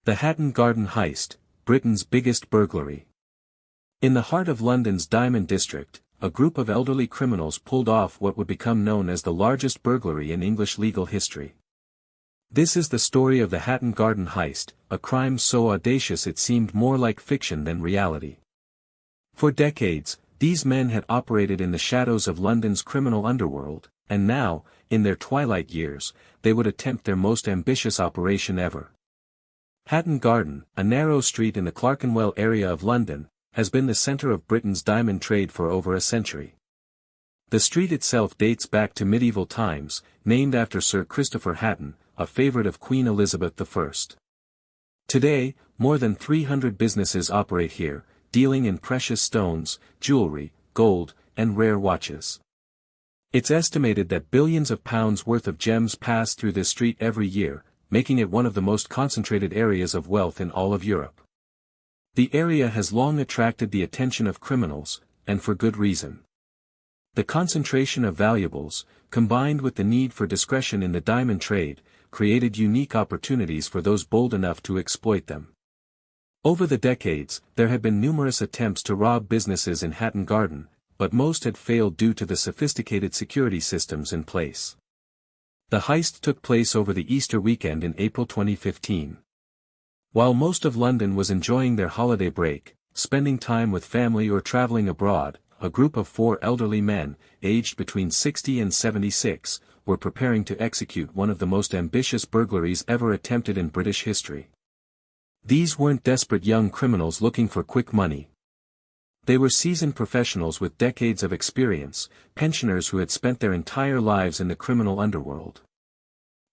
The Hatton Garden Heist, Britain's biggest burglary. In the heart of London's Diamond District, a group of elderly criminals pulled off what would become known as the largest burglary in English legal history. This is the story of the Hatton Garden Heist, a crime so audacious it seemed more like fiction than reality. For decades, these men had operated in the shadows of London's criminal underworld, and now, in their twilight years, they would attempt their most ambitious operation ever. Hatton Garden, a narrow street in the Clerkenwell area of London, has been the centre of Britain's diamond trade for over a century. The street itself dates back to medieval times, named after Sir Christopher Hatton, a favourite of Queen Elizabeth I. Today, more than 300 businesses operate here, dealing in precious stones, jewellery, gold, and rare watches. It's estimated that billions of pounds worth of gems pass through this street every year, making it one of the most concentrated areas of wealth in all of Europe. The area has long attracted the attention of criminals, and for good reason. The concentration of valuables, combined with the need for discretion in the diamond trade, created unique opportunities for those bold enough to exploit them. Over the decades, there have been numerous attempts to rob businesses in Hatton Garden, but most had failed due to the sophisticated security systems in place. The heist took place over the Easter weekend in April 2015. While most of London was enjoying their holiday break, spending time with family or travelling abroad, a group of 4 elderly men, aged between 60 and 76, were preparing to execute one of the most ambitious burglaries ever attempted in British history. These weren't desperate young criminals looking for quick money. They were seasoned professionals with decades of experience, pensioners who had spent their entire lives in the criminal underworld.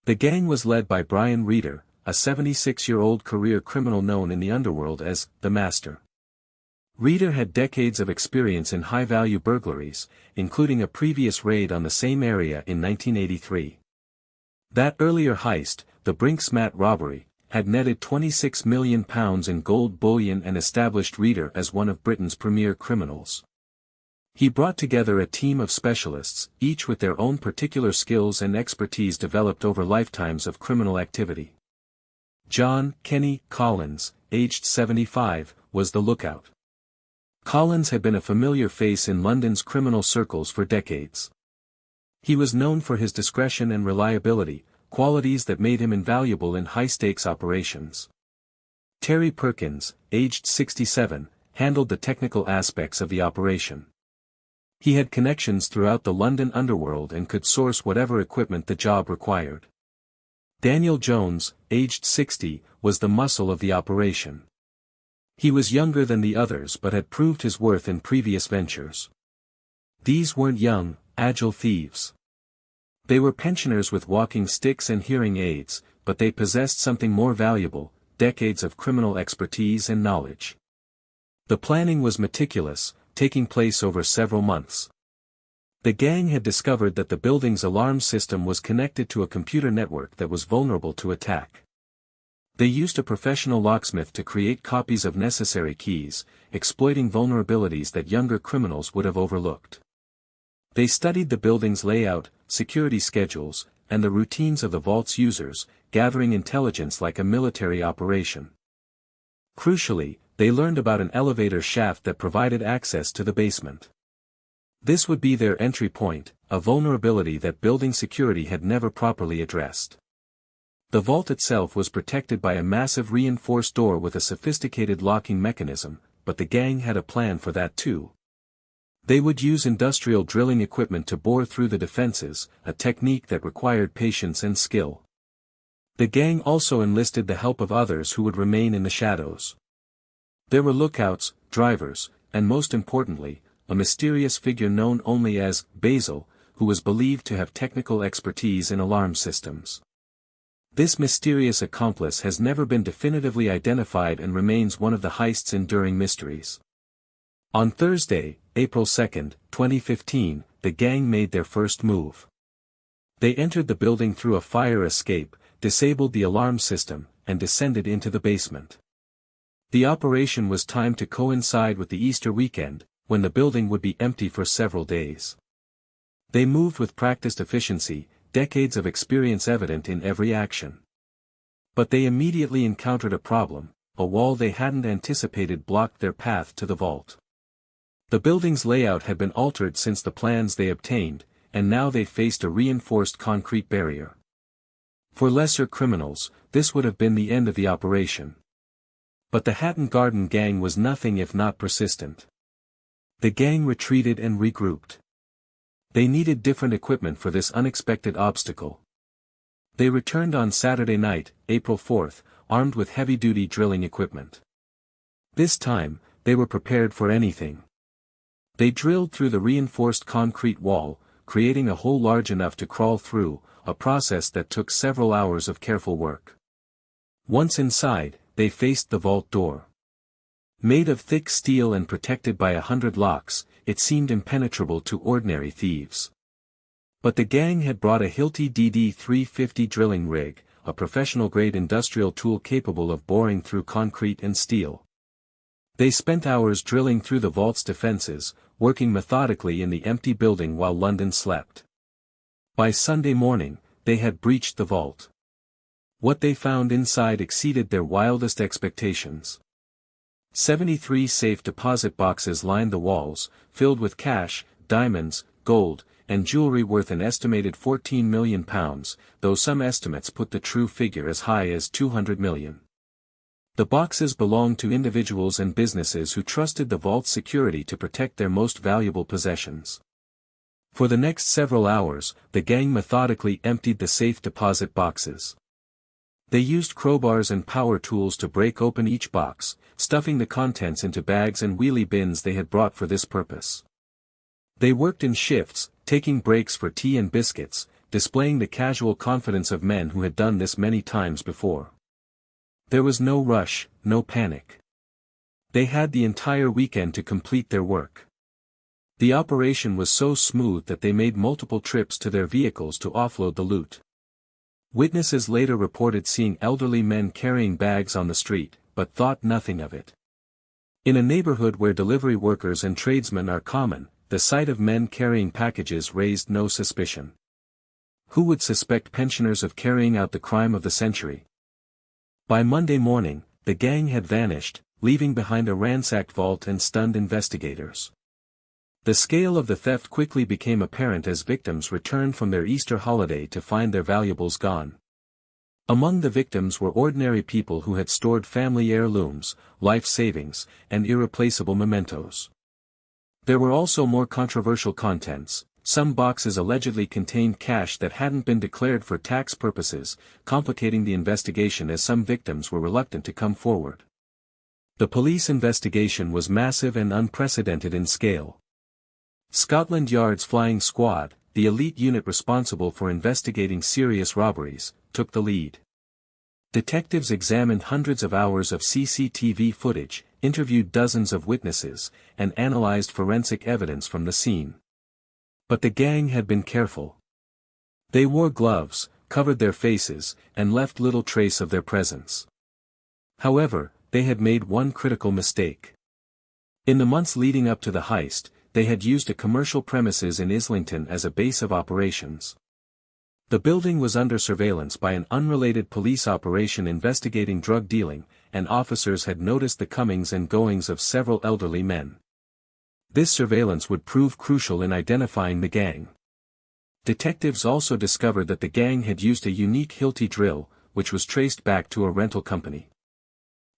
The gang was led by Brian Reader, a 76-year-old career criminal known in the underworld as the Master. Reader had decades of experience in high-value burglaries, including a previous raid on the same area in 1983. That earlier heist, the Brinks-Mat robbery, had netted £26 million in gold bullion and established Reader as one of Britain's premier criminals. He brought together a team of specialists, each with their own particular skills and expertise developed over lifetimes of criminal activity. John Kenny Collins, aged 75, was the lookout. Collins had been a familiar face in London's criminal circles for decades. He was known for his discretion and reliability, qualities that made him invaluable in high-stakes operations. Terry Perkins, aged 67, handled the technical aspects of the operation. He had connections throughout the London underworld and could source whatever equipment the job required. Daniel Jones, aged 60, was the muscle of the operation. He was younger than the others but had proved his worth in previous ventures. These weren't young, agile thieves. They were pensioners with walking sticks and hearing aids, but they possessed something more valuable, decades of criminal expertise and knowledge. The planning was meticulous, taking place over several months. The gang had discovered that the building's alarm system was connected to a computer network that was vulnerable to attack. They used a professional locksmith to create copies of necessary keys, exploiting vulnerabilities that younger criminals would have overlooked. They studied the building's layout, security schedules, and the routines of the vault's users, gathering intelligence like a military operation. Crucially, they learned about an elevator shaft that provided access to the basement. This would be their entry point, a vulnerability that building security had never properly addressed. The vault itself was protected by a massive reinforced door with a sophisticated locking mechanism, but the gang had a plan for that too. They would use industrial drilling equipment to bore through the defenses, a technique that required patience and skill. The gang also enlisted the help of others who would remain in the shadows. There were lookouts, drivers, and most importantly, a mysterious figure known only as Basil, who was believed to have technical expertise in alarm systems. This mysterious accomplice has never been definitively identified and remains one of the heist's enduring mysteries. On Thursday, April 2, 2015, the gang made their first move. They entered the building through a fire escape, disabled the alarm system, and descended into the basement. The operation was timed to coincide with the Easter weekend, when the building would be empty for several days. They moved with practiced efficiency, decades of experience evident in every action. But they immediately encountered a problem. A wall they hadn't anticipated blocked their path to the vault. The building's layout had been altered since the plans they obtained, and now they faced a reinforced concrete barrier. For lesser criminals, this would have been the end of the operation. But the Hatton Garden gang was nothing if not persistent. The gang retreated and regrouped. They needed different equipment for this unexpected obstacle. They returned on Saturday night, April 4th, armed with heavy-duty drilling equipment. This time, they were prepared for anything. They drilled through the reinforced concrete wall, creating a hole large enough to crawl through, a process that took several hours of careful work. Once inside, they faced the vault door. Made of thick steel and protected by 100 locks, it seemed impenetrable to ordinary thieves. But the gang had brought a Hilti DD-350 drilling rig, a professional-grade industrial tool capable of boring through concrete and steel. They spent hours drilling through the vault's defenses, working methodically in the empty building while London slept. By Sunday morning, they had breached the vault. What they found inside exceeded their wildest expectations. 73 safe deposit boxes lined the walls, filled with cash, diamonds, gold, and jewelry worth an estimated £14 million, though some estimates put the true figure as high as £200 million. The boxes belonged to individuals and businesses who trusted the vault's security to protect their most valuable possessions. For the next several hours, the gang methodically emptied the safe deposit boxes. They used crowbars and power tools to break open each box, stuffing the contents into bags and wheelie bins they had brought for this purpose. They worked in shifts, taking breaks for tea and biscuits, displaying the casual confidence of men who had done this many times before. There was no rush, no panic. They had the entire weekend to complete their work. The operation was so smooth that they made multiple trips to their vehicles to offload the loot. Witnesses later reported seeing elderly men carrying bags on the street, but thought nothing of it. In a neighborhood where delivery workers and tradesmen are common, the sight of men carrying packages raised no suspicion. Who would suspect pensioners of carrying out the crime of the century? By Monday morning, the gang had vanished, leaving behind a ransacked vault and stunned investigators. The scale of the theft quickly became apparent as victims returned from their Easter holiday to find their valuables gone. Among the victims were ordinary people who had stored family heirlooms, life savings, and irreplaceable mementos. There were also more controversial contents. Some boxes allegedly contained cash that hadn't been declared for tax purposes, complicating the investigation as some victims were reluctant to come forward. The police investigation was massive and unprecedented in scale. Scotland Yard's Flying Squad, the elite unit responsible for investigating serious robberies, took the lead. Detectives examined hundreds of hours of CCTV footage, interviewed dozens of witnesses, and analyzed forensic evidence from the scene. But the gang had been careful. They wore gloves, covered their faces, and left little trace of their presence. However, they had made one critical mistake. In the months leading up to the heist, they had used a commercial premises in Islington as a base of operations. The building was under surveillance by an unrelated police operation investigating drug dealing, and officers had noticed the comings and goings of several elderly men. This surveillance would prove crucial in identifying the gang. Detectives also discovered that the gang had used a unique Hilti drill, which was traced back to a rental company.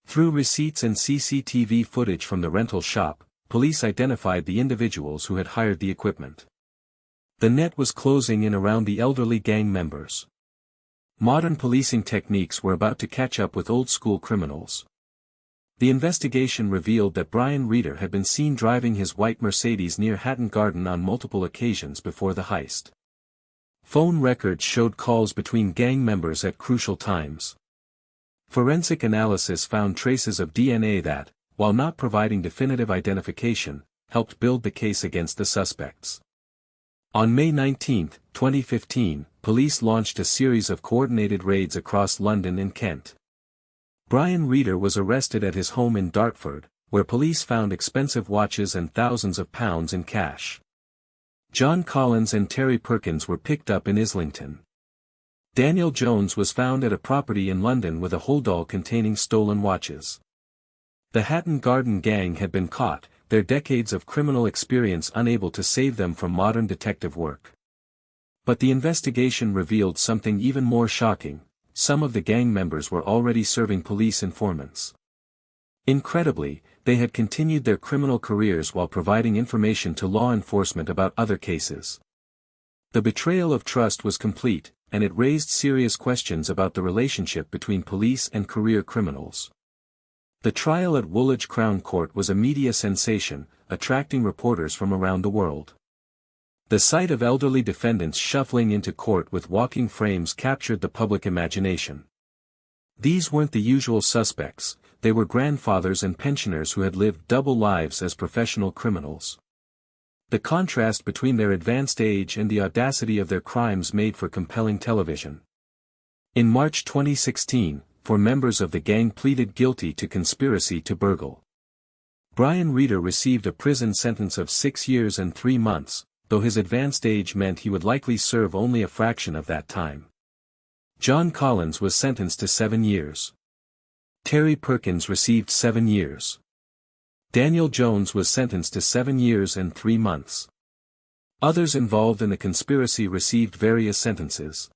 Through receipts and CCTV footage from the rental shop, police identified the individuals who had hired the equipment. The net was closing in around the elderly gang members. Modern policing techniques were about to catch up with old-school criminals. The investigation revealed that Brian Reeder had been seen driving his white Mercedes near Hatton Garden on multiple occasions before the heist. Phone records showed calls between gang members at crucial times. Forensic analysis found traces of DNA that, while not providing definitive identification, helped build the case against the suspects. On May 19, 2015, police launched a series of coordinated raids across London and Kent. Brian Reeder was arrested at his home in Dartford, where police found expensive watches and thousands of pounds in cash. John Collins and Terry Perkins were picked up in Islington. Daniel Jones was found at a property in London with a holdall containing stolen watches. The Hatton Garden gang had been caught, their decades of criminal experience unable to save them from modern detective work. But the investigation revealed something even more shocking: some of the gang members were already serving police informants. Incredibly, they had continued their criminal careers while providing information to law enforcement about other cases. The betrayal of trust was complete, and it raised serious questions about the relationship between police and career criminals. The trial at Woolwich Crown Court was a media sensation, attracting reporters from around the world. The sight of elderly defendants shuffling into court with walking frames captured the public imagination. These weren't the usual suspects, they were grandfathers and pensioners who had lived double lives as professional criminals. The contrast between their advanced age and the audacity of their crimes made for compelling television. In March 2016, 4 members of the gang pleaded guilty to conspiracy to burgle. Brian Reeder received a prison sentence of 6 years and 3 months, though his advanced age meant he would likely serve only a fraction of that time. John Collins was sentenced to 7 years. Terry Perkins received 7 years. Daniel Jones was sentenced to 7 years and 3 months. Others involved in the conspiracy received various sentences.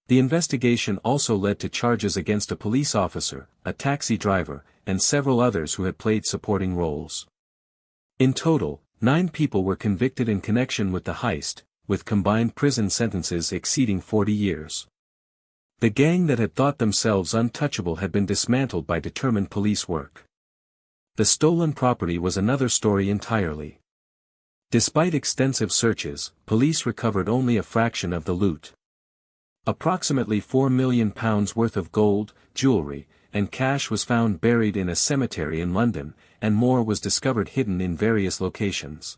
The investigation also led to charges against a police officer, a taxi driver, and several others who had played supporting roles. In total, 9 people were convicted in connection with the heist, with combined prison sentences exceeding 40 years. The gang that had thought themselves untouchable had been dismantled by determined police work. The stolen property was another story entirely. Despite extensive searches, police recovered only a fraction of the loot. Approximately £4 million worth of gold, jewelry, and cash was found buried in a cemetery in London, and more was discovered hidden in various locations.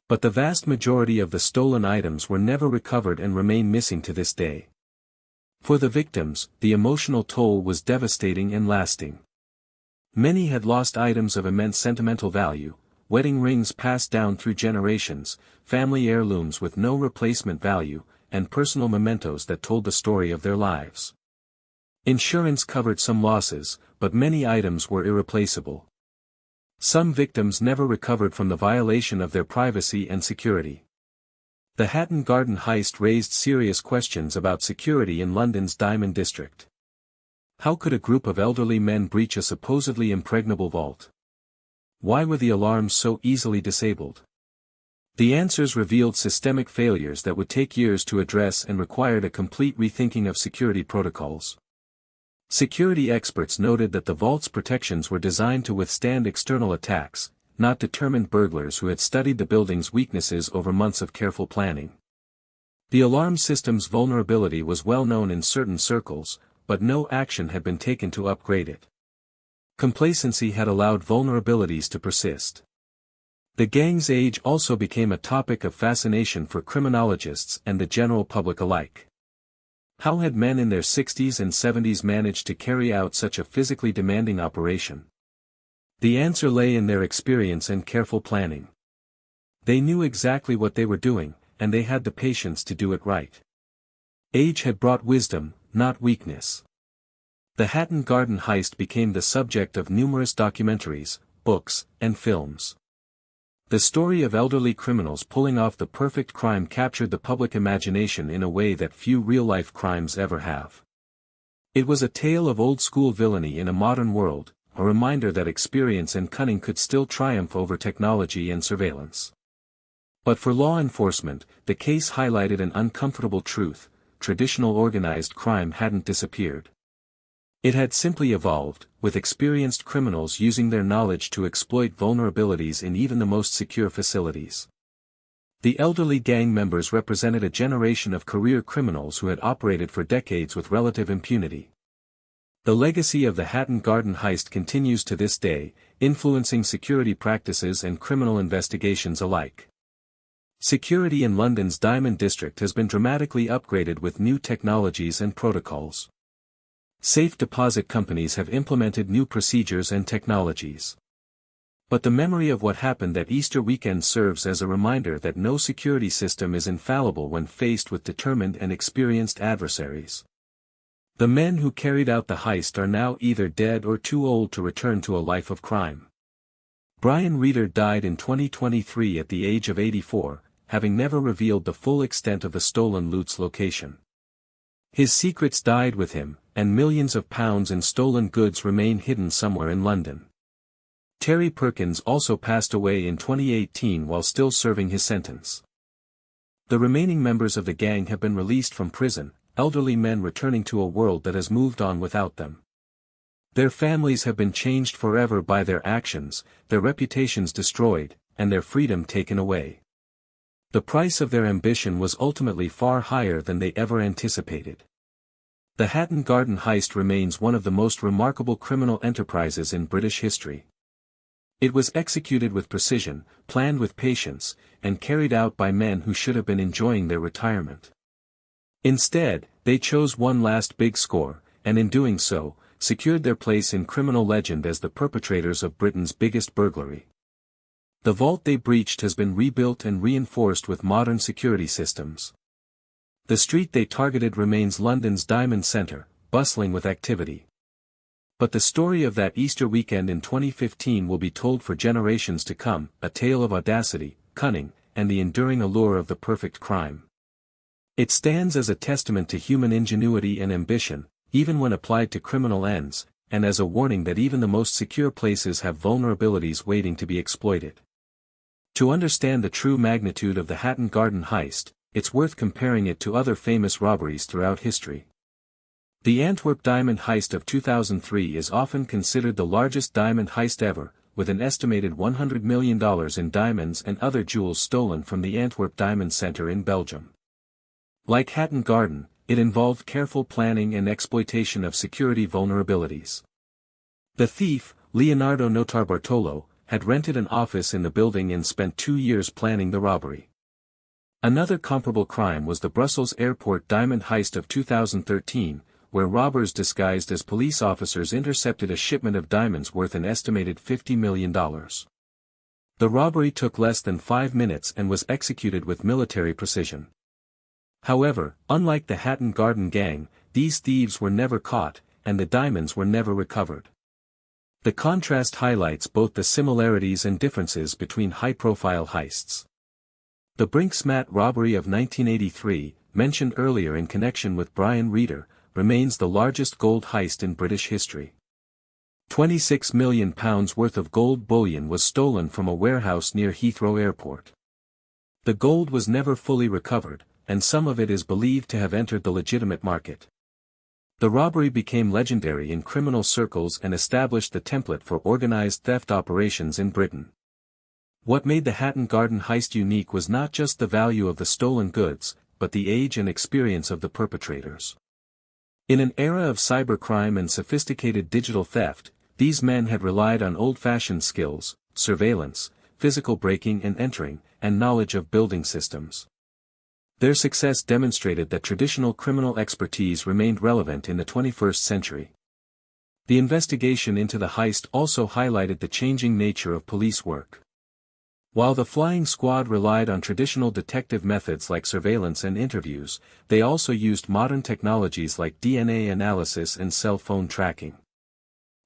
But the vast majority of the stolen items were never recovered and remain missing to this day. For the victims, the emotional toll was devastating and lasting. Many had lost items of immense sentimental value, wedding rings passed down through generations, family heirlooms with no replacement value, and personal mementos that told the story of their lives. Insurance covered some losses, but many items were irreplaceable. Some victims never recovered from the violation of their privacy and security. The Hatton Garden heist raised serious questions about security in London's Diamond District. How could a group of elderly men breach a supposedly impregnable vault? Why were the alarms so easily disabled? The answers revealed systemic failures that would take years to address and required a complete rethinking of security protocols. Security experts noted that the vault's protections were designed to withstand external attacks, not determined burglars who had studied the building's weaknesses over months of careful planning. The alarm system's vulnerability was well known in certain circles, but no action had been taken to upgrade it. Complacency had allowed vulnerabilities to persist. The gang's age also became a topic of fascination for criminologists and the general public alike. How had men in their 60s and 70s managed to carry out such a physically demanding operation? The answer lay in their experience and careful planning. They knew exactly what they were doing, and they had the patience to do it right. Age had brought wisdom, not weakness. The Hatton Garden heist became the subject of numerous documentaries, books, and films. The story of elderly criminals pulling off the perfect crime captured the public imagination in a way that few real-life crimes ever have. It was a tale of old-school villainy in a modern world, a reminder that experience and cunning could still triumph over technology and surveillance. But for law enforcement, the case highlighted an uncomfortable truth: traditional organized crime hadn't disappeared. It had simply evolved, with experienced criminals using their knowledge to exploit vulnerabilities in even the most secure facilities. The elderly gang members represented a generation of career criminals who had operated for decades with relative impunity. The legacy of the Hatton Garden heist continues to this day, influencing security practices and criminal investigations alike. Security in London's Diamond District has been dramatically upgraded with new technologies and protocols. Safe deposit companies have implemented new procedures and technologies. But the memory of what happened that Easter weekend serves as a reminder that no security system is infallible when faced with determined and experienced adversaries. The men who carried out the heist are now either dead or too old to return to a life of crime. Brian Reeder died in 2023 at the age of 84, having never revealed the full extent of the stolen loot's location. His secrets died with him, and millions of pounds in stolen goods remain hidden somewhere in London. Terry Perkins also passed away in 2018 while still serving his sentence. The remaining members of the gang have been released from prison, elderly men returning to a world that has moved on without them. Their families have been changed forever by their actions, their reputations destroyed, and their freedom taken away. The price of their ambition was ultimately far higher than they ever anticipated. The Hatton Garden heist remains one of the most remarkable criminal enterprises in British history. It was executed with precision, planned with patience, and carried out by men who should have been enjoying their retirement. Instead, they chose one last big score, and in doing so, secured their place in criminal legend as the perpetrators of Britain's biggest burglary. The vault they breached has been rebuilt and reinforced with modern security systems. The street they targeted remains London's Diamond Centre, bustling with activity. But the story of that Easter weekend in 2015 will be told for generations to come, a tale of audacity, cunning, and the enduring allure of the perfect crime. It stands as a testament to human ingenuity and ambition, even when applied to criminal ends, and as a warning that even the most secure places have vulnerabilities waiting to be exploited. To understand the true magnitude of the Hatton Garden heist, it's worth comparing it to other famous robberies throughout history. The Antwerp diamond heist of 2003 is often considered the largest diamond heist ever, with an estimated $100 million in diamonds and other jewels stolen from the Antwerp Diamond Centre in Belgium. Like Hatton Garden, it involved careful planning and exploitation of security vulnerabilities. The thief, Leonardo Notarbartolo, had rented an office in the building and spent 2 years planning the robbery. Another comparable crime was the Brussels Airport diamond heist of 2013, where robbers disguised as police officers intercepted a shipment of diamonds worth an estimated $50 million. The robbery took less than 5 minutes and was executed with military precision. However, unlike the Hatton Garden gang, these thieves were never caught, and the diamonds were never recovered. The contrast highlights both the similarities and differences between high-profile heists. The Brinksmat robbery of 1983, mentioned earlier in connection with Brian Reeder, remains the largest gold heist in British history. £26 million worth of gold bullion was stolen from a warehouse near Heathrow Airport. The gold was never fully recovered, and some of it is believed to have entered the legitimate market. The robbery became legendary in criminal circles and established the template for organized theft operations in Britain. What made the Hatton Garden heist unique was not just the value of the stolen goods, but the age and experience of the perpetrators. In an era of cybercrime and sophisticated digital theft, these men had relied on old-fashioned skills, surveillance, physical breaking and entering, and knowledge of building systems. Their success demonstrated that traditional criminal expertise remained relevant in the 21st century. The investigation into the heist also highlighted the changing nature of police work. While the flying squad relied on traditional detective methods like surveillance and interviews, they also used modern technologies like DNA analysis and cell phone tracking.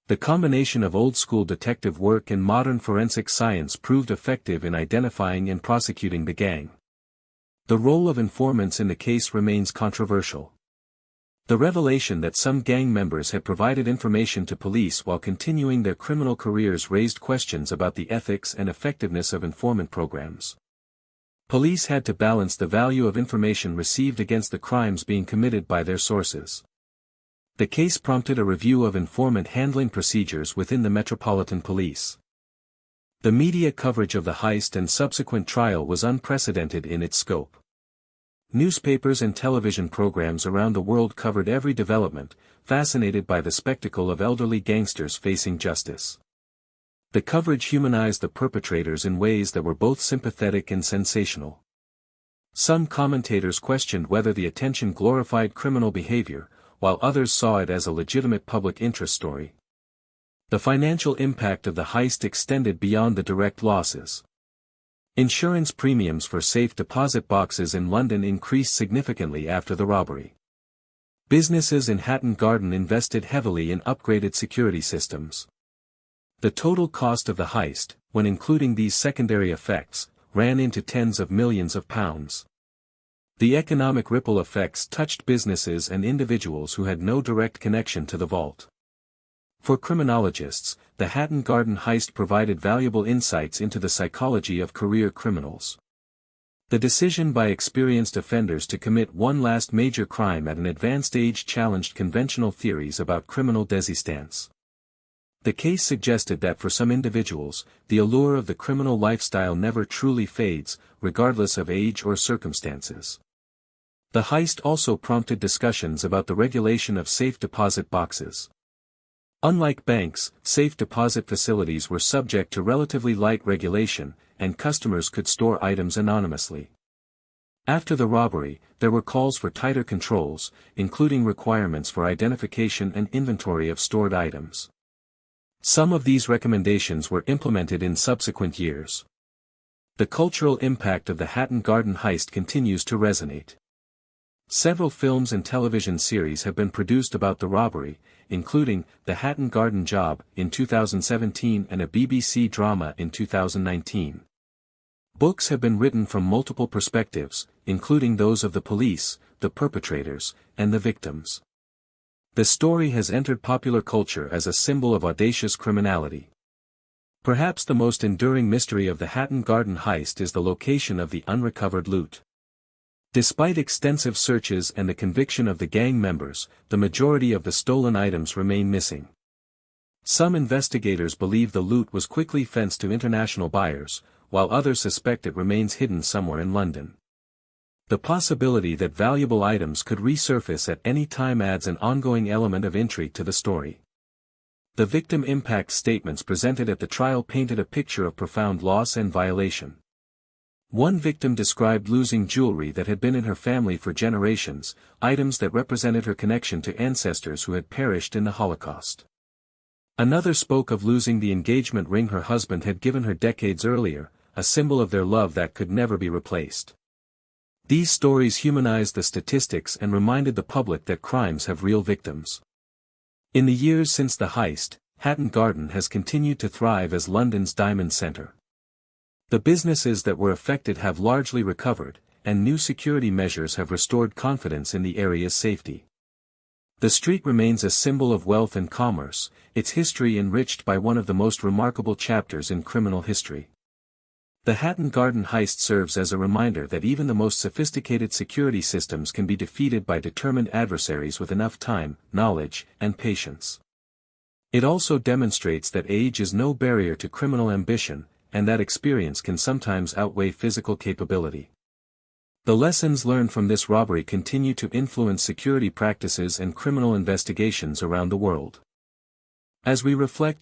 The combination of old-school detective work and modern forensic science proved effective in identifying and prosecuting the gang. The role of informants in the case remains controversial. The revelation that some gang members had provided information to police while continuing their criminal careers raised questions about the ethics and effectiveness of informant programs. Police had to balance the value of information received against the crimes being committed by their sources. The case prompted a review of informant handling procedures within the Metropolitan Police. The media coverage of the heist and subsequent trial was unprecedented in its scope. Newspapers and television programs around the world covered every development, fascinated by the spectacle of elderly gangsters facing justice. The coverage humanized the perpetrators in ways that were both sympathetic and sensational. Some commentators questioned whether the attention glorified criminal behavior, while others saw it as a legitimate public interest story. The financial impact of the heist extended beyond the direct losses. Insurance premiums for safe deposit boxes in London increased significantly after the robbery. Businesses in Hatton Garden invested heavily in upgraded security systems. The total cost of the heist, when including these secondary effects, ran into tens of millions of pounds. The economic ripple effects touched businesses and individuals who had no direct connection to the vault. For criminologists, the Hatton Garden heist provided valuable insights into the psychology of career criminals. The decision by experienced offenders to commit one last major crime at an advanced age challenged conventional theories about criminal desistance. The case suggested that for some individuals, the allure of the criminal lifestyle never truly fades, regardless of age or circumstances. The heist also prompted discussions about the regulation of safe deposit boxes. Unlike banks, safe deposit facilities were subject to relatively light regulation, and customers could store items anonymously. After the robbery, there were calls for tighter controls, including requirements for identification and inventory of stored items. Some of these recommendations were implemented in subsequent years. The cultural impact of the Hatton Garden heist continues to resonate. Several films and television series have been produced about the robbery, including The Hatton Garden Job in 2017 and a BBC drama in 2019. Books have been written from multiple perspectives, including those of the police, the perpetrators, and the victims. The story has entered popular culture as a symbol of audacious criminality. Perhaps the most enduring mystery of the Hatton Garden heist is the location of the unrecovered loot. Despite extensive searches and the conviction of the gang members, the majority of the stolen items remain missing. Some investigators believe the loot was quickly fenced to international buyers, while others suspect it remains hidden somewhere in London. The possibility that valuable items could resurface at any time adds an ongoing element of intrigue to the story. The victim impact statements presented at the trial painted a picture of profound loss and violation. One victim described losing jewelry that had been in her family for generations, items that represented her connection to ancestors who had perished in the Holocaust. Another spoke of losing the engagement ring her husband had given her decades earlier, a symbol of their love that could never be replaced. These stories humanized the statistics and reminded the public that crimes have real victims. In the years since the heist, Hatton Garden has continued to thrive as London's diamond centre. The businesses that were affected have largely recovered, and new security measures have restored confidence in the area's safety. The street remains a symbol of wealth and commerce, its history enriched by one of the most remarkable chapters in criminal history. The Hatton Garden heist serves as a reminder that even the most sophisticated security systems can be defeated by determined adversaries with enough time, knowledge, and patience. It also demonstrates that age is no barrier to criminal ambition, and that experience can sometimes outweigh physical capability. The lessons learned from this robbery continue to influence security practices and criminal investigations around the world. As we reflect